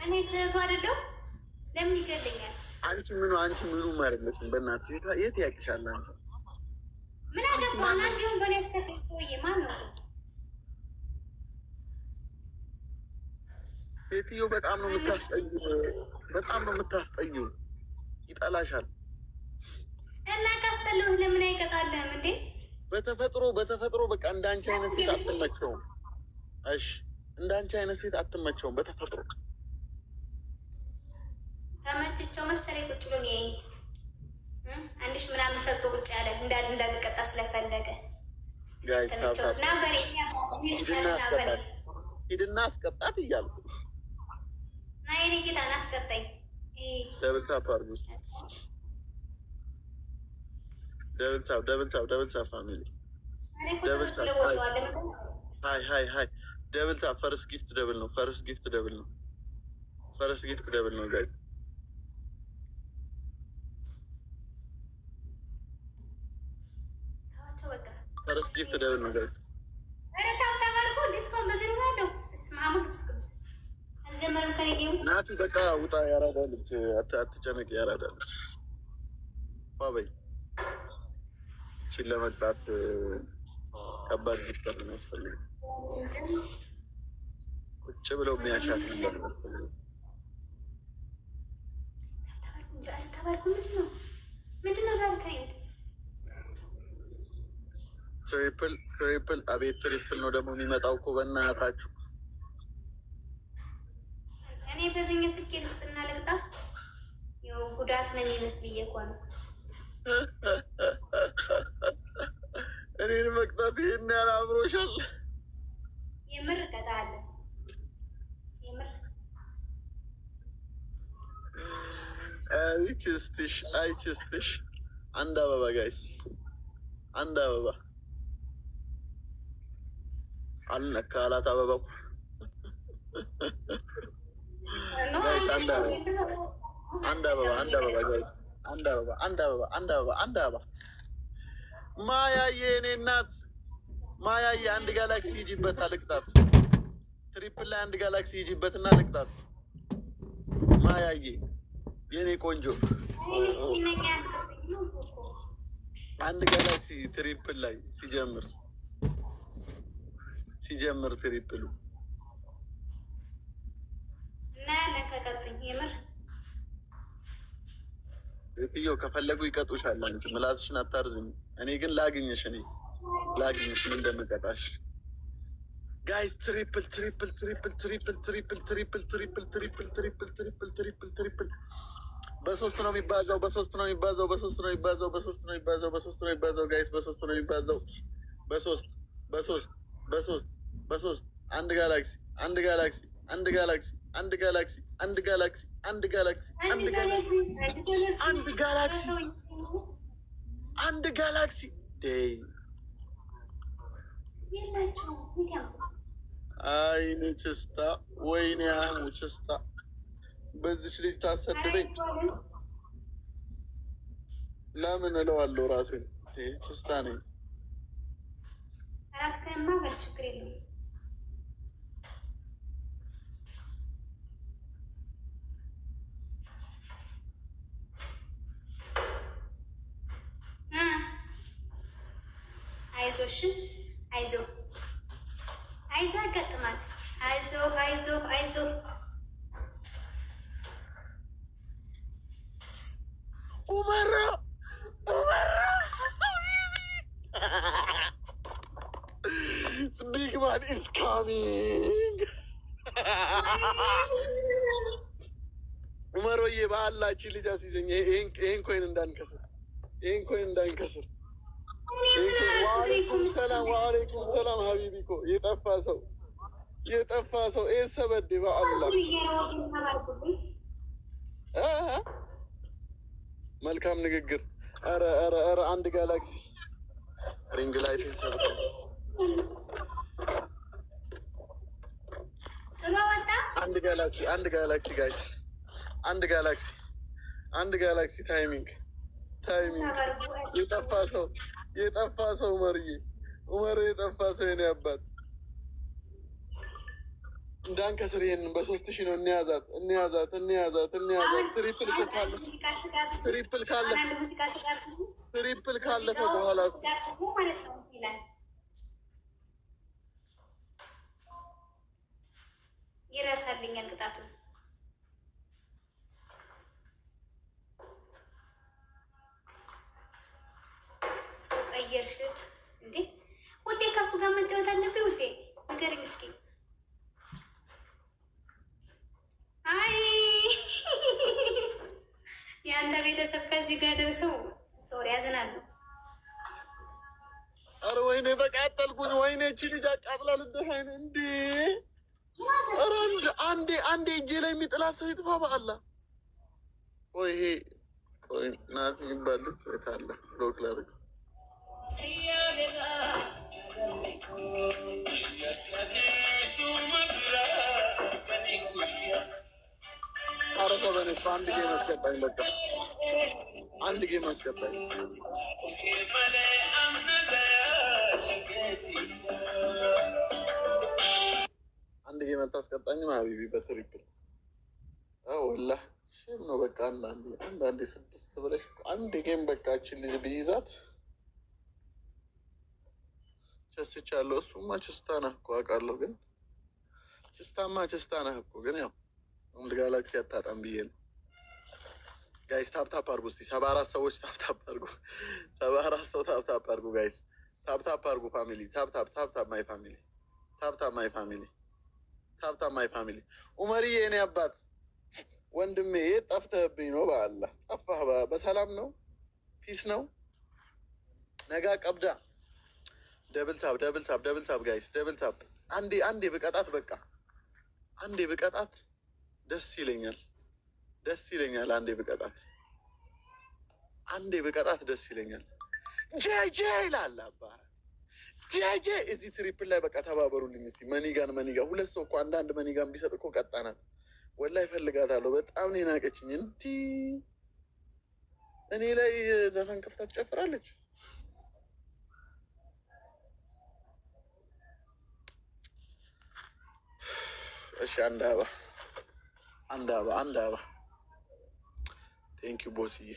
እኔ ስህቱ አይደለሁ። ለምን ይገለኛል? አንቺ ምኑ ማለትም በእናትሽ የት ያቅሻል? አንቺ ምን አገባና እንዲሁም በኔ ያስከተል ሰውዬ ማን ነው? ሴትዮ በጣም ነው የምታስጠይው። ይጠላሻል። እና ካስጠላሁት ለምን አይቀጣልህም እንዴ? በተፈጥሮ በቃ እንዳንቺ አይነት ሴት አትመቸውም። እሺ እንዳንቺ አይነት ሴት አትመቸውም በተፈጥሮ። ተመችቸው መሰለኝ ቁጭ ብሎ ነው አንድ ሺህ ምናምን ሰጥቶ ቁጭ ያለ እንዳልቀጣ ስለፈለገ ሂድና አስቀጣት እያልኩ ና የኔ ጌታ አስቀጣኝ። ደብልታ ፋሚሊ ሀይ ደብልታ ፈርስት ጊፍት ደብል ነው። ፈርስት ጊፍት ደብል ነው ጋይ ፈርስት ጊፍት ደብል ነው ጋይ ናቲ በቃ ውጣ። ያራዳለች አትጨነቅ። ያራዳለች ባበይ እቺን ለመቅጣት ከባድ ጊፍተር ነው ያስፈልግ። ቁጭ ብለው የሚያሻት ነበር ነው። ምንድነው ዛሬ ከይት ትሪፕል አቤት ትሪፕል ነው ደግሞ የሚመጣው እኮ በእናታችሁ። እኔ በዚህኛው ስልኬ ልስጥና ልቅጣ። ያው ጉዳት ነው የሚመስል ብዬ እኮ ነው። እኔን መቅጣት ይሄን ያህል አምሮሻል? የምር እቀጣለሁ። የምር አይችስትሽ አንድ አበባ ጋይስ፣ አንድ አበባ አልነካ አላት አበባው። አንድ አበባ ማያዬ፣ እኔ እናት ማያዬ፣ አንድ ጋላክሲ ሂጂበት አልቅጣት። ትሪፕል ላይ አንድ ጋላክሲ ሂጂበትና ልቅጣት ማያዬ፣ የኔ ቆንጆ። አንድ ጋላክሲ ትሪፕል ላይ ሲጀምር ትሪፕሉ እትዮ ከፈለጉ ይቀጡሻል። አንቺ ምላስሽን አታርዝኝ። እኔ ግን ላግኝሽ ምን እንደምቀጣሽ ጋይስ። ትሪፕል በሶስት ነው የሚባዛው ጋይስ። በሶስት አንድ ጋላክሲ አይኔ ችስታ፣ ወይኔ አህሙ ችስታ። በዚች ልጅ ታሰድበኝ ለምን እለዋለሁ ራሴን። ችስታ ነኝ። አይዞሽን አይዞ ያጋጥማል። አይዞ ኡመራ ቢግ ማን ኢዝ ካሚንግ። ኡመሮዬ በአላችን ልጅ አስይዘኝ። ይሄን ኮይን እንዳንከስር። ወአለይኩም ሰላም ሀቢቢኮ። የጠፋ ሰው ሰበዴ በአላ መልካም ንግግር። ኧረ አንድ ጋላክሲ ሪንግ ላይት አንድ ጋላክሲ ጋይስ፣ አንድ ጋላክሲ ታይሚንግ። የጠፋ ሰው ኡመር የጠፋ ሰው የኔ አባት እንዳንከስር ይሄንን በ3000 ነው። እንያዛት። ትሪፕል ካለፈ በኋላ ይረሳልኛል ቅጣቱ። ሰው ቀየርሽ እንዴ? ውዴ ከሱ ጋር መጫወት አለብኝ ውዴ፣ ንገረኝ እስኪ። አይ የአንተ ቤተሰብ ከዚህ ጋር ደርሰው ሶሪ ያዝናሉ። ኧረ ወይኔ በቃጠልኩኝ። ወይኔ እቺ ልጅ አቃጥላ ልደፋኝ ነው እንዴ? ኧረ አንዴ እጄ ላይ የሚጥላት ሰው ይጥፋ በአላህ። ቆይ ይሄ ቆይ ናት የሚባል ልጅ አለ ብሎክ ላድርግ። ኧረ ተበኔ አንድ ጌም አስገባኝ። በቃ አንድ ጌም አስገባኝ። አንድ ጌም አታስቀጣኝም ሀቢቢ በትሪፕል ወላሂ ሽም ነው። በቃ አንዳንዴ 6 ብለሽ አንድ ጌም በቃ እችን ልጅ ብይዛት ቸስቻለሁ። እሱማ ችስታ ነህ እኮ አውቃለሁ፣ ግን ችስታማ ችስታ ነህ እኮ ግን ያው አንድ ጋላክሲ አታጣም ብዬ ነው። ጋይስ ታፕታፕ አድርጉ እስኪ 74 ሰዎች ታፕታፕ አድርጉ። 74 ሰው ታፕታፕ አድርጉ ጋይስ፣ ታፕታፕ አድርጉ ፋሚሊ። ታፕታፕ ማይ ፋሚሊ፣ ታፕታፕ ማይ ፋሚሊ፣ ታፕታፕ ማይ ፋሚሊ። ኡመርዬ የኔ አባት ወንድሜ የት ጠፍተህብኝ ነው? በአላህ ጠፋህ። በሰላም ነው? ፒስ ነው? ነጋ ቀብዳ ደብል ታፕ ጋይስ፣ ደብል ታፕ። አንዴ ብቀጣት በቃ አንዴ ብቀጣት ደስ ይለኛል። አንዴ ብቀጣት ደስ ይለኛል። ጄ ይላል አባ ጄ። እዚህ ትሪፕል ላይ በቃ ተባበሩልኝ እስኪ። መኒጋን ሁለት ሰው እኮ አንዳንድ መኒጋን ቢሰጥ እኮ ቀጣናት። ወላሂ እፈልጋታለሁ። በጣም ነው የናቀችኝ። እንዲህ እኔ ላይ ዘፈን ከፍታ ትጨፍራለች። እሺ አንድ አበባ ቴንኪው ቦስዬ።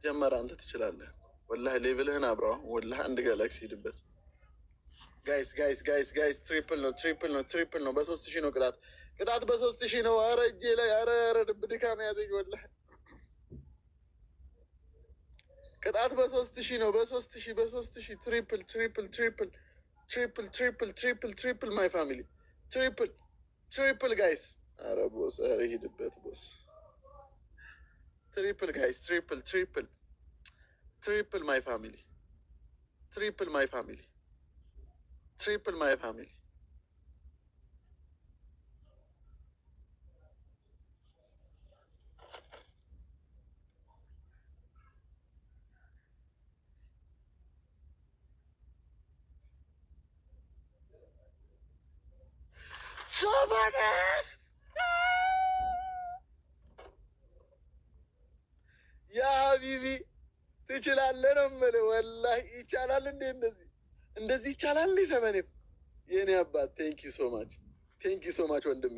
ጀመረ አንተ ትችላለህ። ወላሂ ሌቭልህን አብረው። ወላሂ አንድ ጋላክሲ ሂድበት። ጋይስ ትሪፕል ነው። በ3000 ነው ቅጣት በ3000 ነው። ኧረ እጄ ላይ ኧረ ልብ ድካም ያዘኝ ወላሂ። ቅጣት በ3000 ነው። በ3000 ትሪፕል ማይ ፋሚሊ ትሪፕል ጋይስ። ኧረ ቦስ ኧረ ሂድበት ቦስ። ትሪፕል ጋይስ ትሪፕል ማይ ፋሚሊ ሶማኔ ያ ሀቢቢ ትችላለህ ነው የምልህ። ወላሂ ይቻላል እንዴ? እንደዚህ ይቻላል እንዴ? ሰመኔም የእኔ አባት ቴንኪ ሶ ማች ወንድሜ።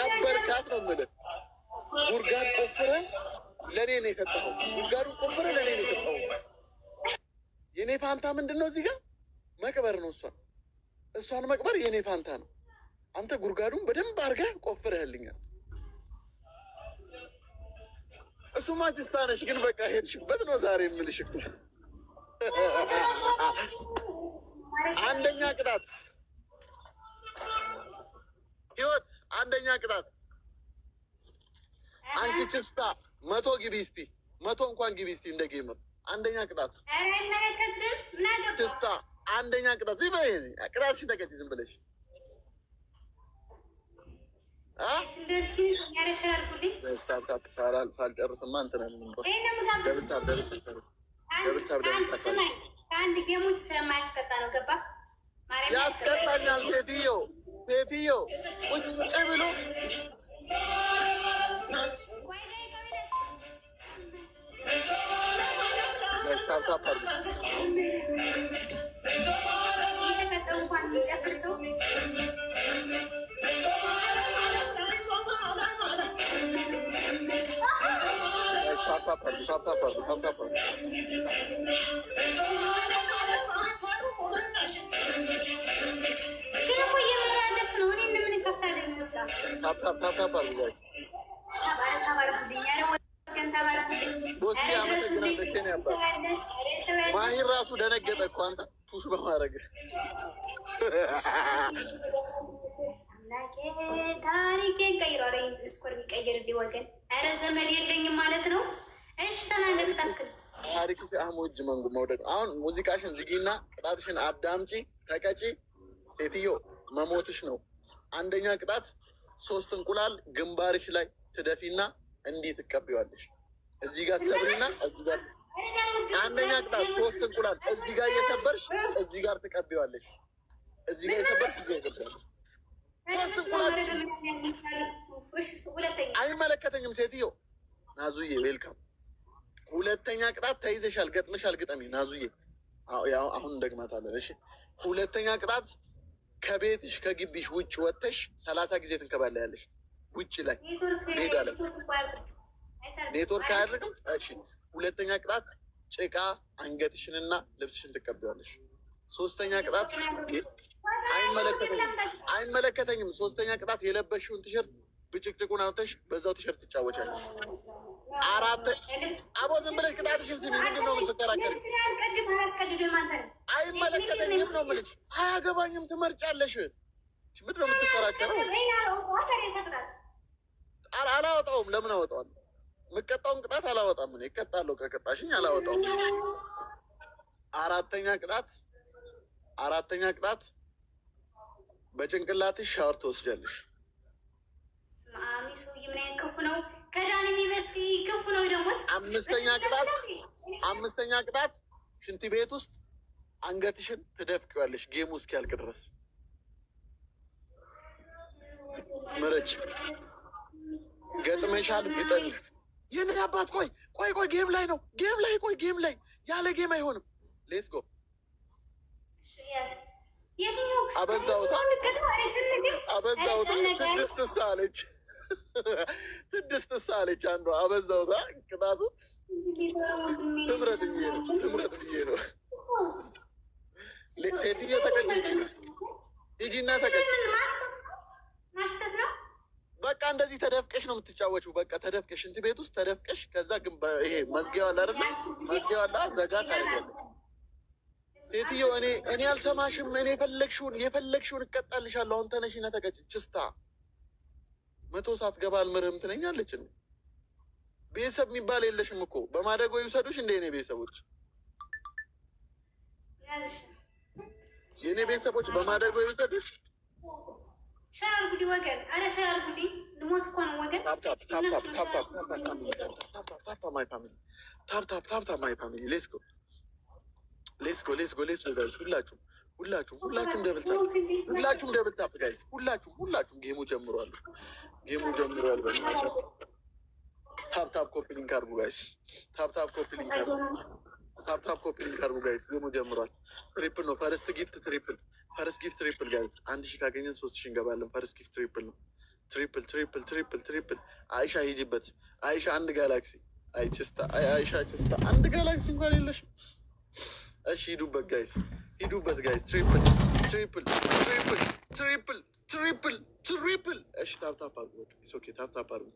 አበርካት ነው የምልህ። ጉርጋድ ቆፍረህ ለእኔ ነው የሰጠኸው። የእኔ ፋንታ ምንድን ነው? እዚህ ጋር መቅበር ነው። እሷን መቅበር የእኔ ፋንታ ነው። አንተ ጉርጋዱን በደንብ አድርገህ ቆፍረህልኛል። እሱማ ችስታ ነሽ፣ ግን በቃ ሄድሽበት ነው ዛሬ የምልሽ እኮ። አንደኛ ቅጣት ህይወት፣ አንደኛ ቅጣት አንቺ ችስታ 100 ግቢ እስቲ፣ 100 እንኳን ግቢ እስቲ እንደ ጌመር። አንደኛ ቅጣት ችስታ፣ አንደኛ ቅጣት ዝም በይ። ቅጣት ሲተቀጭ ዝም ብለሽ ሳልጨርስማ እንትን ከአንድ ጌም ውጭ ስለማያስቀጣ ነው። ገባ? ያስቀጣኛል። ሴትዮ ቁጭ ብሎ የተቀጠው እንኳን የሚጨፍር ሰው ማሂ ራሱ ደነገጠ እኮ አንተ ፑሽ በማድረግ ታሪኬን ቀይሯል። ስኮር የሚቀይርልኝ ወገን ኧረ ዘመድ የለኝም ማለት ነው። እሺ ተናገር። ቅጣትክን ታሪክ አህሙ እጅ መንጉ መውደቅ። አሁን ሙዚቃሽን ዝጊና ቅጣትሽን አዳምጪ፣ ተቀጪ። ሴትዮ መሞትሽ ነው። አንደኛ ቅጣት 3 እንቁላል ግንባርሽ ላይ ትደፊና እንዲህ ትቀቢዋለሽ። እዚህ ጋር ትሰብሪና እዚህ ጋር አንደኛ ቅጣት 3 እንቁላል እዚህ ጋር እየሰበርሽ እዚህ ጋር ትቀቢዋለሽ። እዚህ ጋር እየሰበርሽ እዚህ ጋር ትቀቢዋለሽ። አይመለከተኝም ሴትዮ። ናዙዬ ዌልካም። ሁለተኛ ቅጣት ተይዘሻል፣ ገጥመሻል። ግጠሚ ናዙዬ። አሁን እንደግማታለን። እሺ ሁለተኛ ቅጣት ከቤትሽ ከግቢሽ ውጭ ወጥተሽ 30 ጊዜ ትንከባለያለሽ። ውጭ ላይ ሜዳ ላይ ኔትወርክ አያደርግም። እሺ ሁለተኛ ቅጣት ጭቃ አንገትሽንና ልብስሽን ትቀቢዋለሽ። ሶስተኛ ቅጣት አይመለከተኝም። ሶስተኛ ቅጣት የለበሽውን ቲሸርት ብጭቅጭቁን አውጥተሽ በዛው ቲሸርት ትጫወቻለሽ። አቦ ዝም ብለሽ ቅጣትሽን ስሚ። ምንድን ነው የምትከራከሪ? አይመለከተኝም ነው የምልሽ። አያገባኝም ትመርጫለሽ። ምንድን ነው የምትከራከረው? አላወጣውም። ለምን አወጣዋለሁ? የምቀጣውን ቅጣት አላወጣም። ምን ይቀጣለሁ? ከቀጣሽኝ አላወጣውም። አራተኛ ቅጣት በጭንቅላትሽ ሻወር ትወስጃለሽ። ማሚ ሰውዬ ምን አይነት ክፉ ነው? ከጃን የሚመስል ክፉ ነው። ደግሞ አምስተኛ ቅጣት ሽንት ቤት ውስጥ አንገትሽን ትደፍቂዋለሽ ጌሙ እስኪያልቅ ድረስ። ምረጭ። ገጥመሻል፣ ግጠሚ። ይህን አባት ቆይ ጌም ላይ ነው። ጌም ላይ ያለ ጌም አይሆንም። ሌትስ ጎ። አበዛውታ 6 ሳለች አንዷ። አበዛውታ ቅጣቱ። ትምረት ብዬ ነው። ሴትዮ ተቀጭ፣ ሂጂና ተቀጭ። በቃ እንደዚህ ተደፍቀሽ ነው የምትጫወችው። በቃ ተደፍቀሽ ሽንት ቤት ውስጥ ተደፍቀሽ፣ ከዛ ግን ይሄ መዝጊያው አለ አይደል? መዝጊያው አለ፣ ዘጋ ታደርጊያለሽ። ሴትዮ እኔ አልሰማሽም። እኔ የፈለግሽውን እቀጣልሻለሁ። አሁን ተነሽና ተቀጭ። ችስታ 100 ሰዓት ገባ አልምርህም ትለኛለች። ቤተሰብ የሚባል የለሽም እኮ። በማደጎ ይውሰዱሽ እንደ የኔ ቤተሰቦች። የኔ ቤተሰቦች በማደጎ ይውሰዱሽ። ሻር ጉዲ ወገን፣ አረ ሻር ጉዲ ልሞት እኮ ነው ወገን። ታፕ ማይ ፋሚሊ ሌትስ ጎ ጋይስ። ሁላችሁም ደብል ታፕ ጋይስ። ሁላችሁም ጌሙ ጀምሯል። ታፕ ኮፒ ሊንክ አድርጉ ጋይስ። ታፕ ኮፒ ሊንክ አድርጉ ጋይስ። ጌሙ ጀምሯል። ትሪፕል ነው። ፈርስት ጊፍት ትሪፕል ጋይስ። 1000 ካገኘን 3000 እንገባለን። ፈርስት ጊፍት ትሪፕል ነው። ትሪፕል። አይሻ ሂጂበት። አይሻ አንድ ጋላክሲ። አይሻ ችስታ አንድ ጋላክሲ እንኳን የለሽም። እሺ ሂዱበት ጋይስ። ትሪፕል። እሺ ታፕ አድርጉ። ኦኬ ታፕ አድርጉ።